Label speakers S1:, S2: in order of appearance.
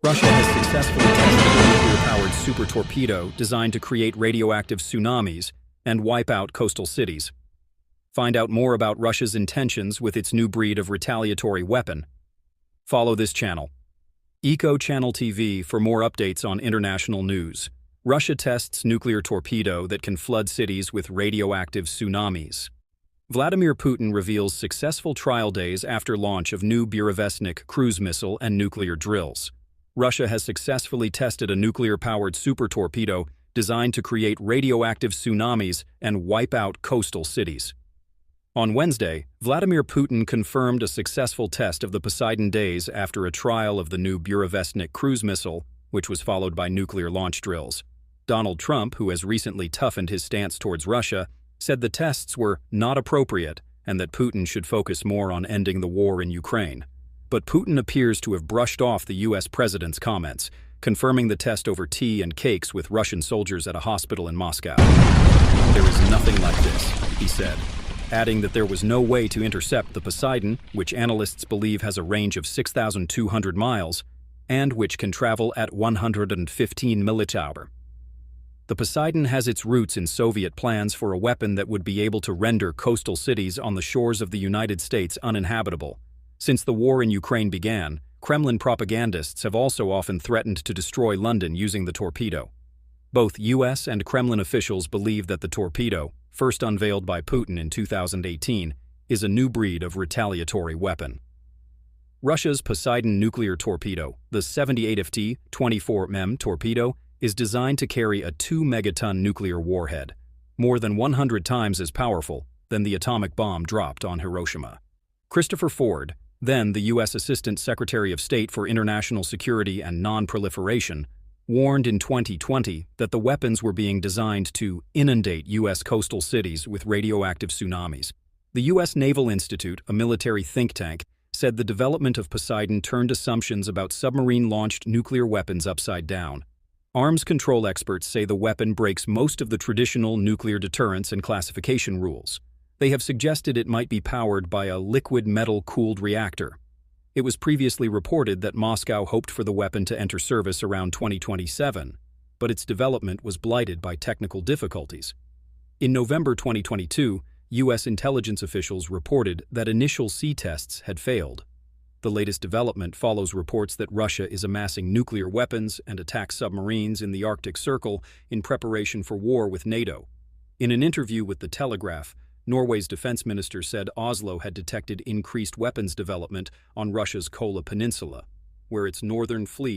S1: Russia has successfully tested a nuclear-powered super-torpedo designed to create radioactive tsunamis and wipe out coastal cities. Find out more about Russia's intentions with its new breed of retaliatory weapon. Follow this channel, Channel TV, for more updates on international news. Russia tests nuclear torpedo that can flood cities with radioactive tsunamis. Vladimir Putin reveals successful trial days after launch of new Burevestnik cruise missile and nuclear drills. Russia has successfully tested a nuclear-powered super-torpedo designed to create radioactive tsunamis and wipe out coastal cities. On Wednesday, Vladimir Putin confirmed a successful test of the Poseidon days after a trial of the new Burevestnik cruise missile, which was followed by nuclear launch drills. Donald Trump, who has recently toughened his stance towards Russia, said the tests were not appropriate and that Putin should focus more on ending the war in Ukraine. But Putin appears to have brushed off the U.S. president's comments, confirming the test over tea and cakes with Russian soldiers at a hospital in Moscow. "There is nothing like this," he said, adding that there was no way to intercept the Poseidon, which analysts believe has a range of 6,200 miles and which can travel at 115 mph. The Poseidon has its roots in Soviet plans for a weapon that would be able to render coastal cities on the shores of the United States uninhabitable. Since the war in Ukraine began, Kremlin propagandists have also often threatened to destroy London using the torpedo. Both U.S. and Kremlin officials believe that the torpedo, first unveiled by Putin in 2018, is a new breed of retaliatory weapon. Russia's Poseidon nuclear torpedo, the 78FT 24mm torpedo, is designed to carry a 2-megaton nuclear warhead, more than 100 times as powerful than the atomic bomb dropped on Hiroshima. Christopher Ford, then the U.S. Assistant Secretary of State for International Security and Non-Proliferation, warned in 2020 that the weapons were being designed to inundate U.S. coastal cities with radioactive tsunamis. The U.S. Naval Institute, a military think tank, said the development of Poseidon turned assumptions about submarine-launched nuclear weapons upside down. Arms control experts say the weapon breaks most of the traditional nuclear deterrence and classification rules. They have suggested it might be powered by a liquid metal-cooled reactor. It was previously reported that Moscow hoped for the weapon to enter service around 2027, but its development was blighted by technical difficulties. In November 2022, U.S. intelligence officials reported that initial sea tests had failed. The latest development follows reports that Russia is amassing nuclear weapons and attack submarines in the Arctic Circle in preparation for war with NATO. In an interview with The Telegraph, Norway's defense minister said Oslo had detected increased weapons development on Russia's Kola Peninsula, where its northern fleet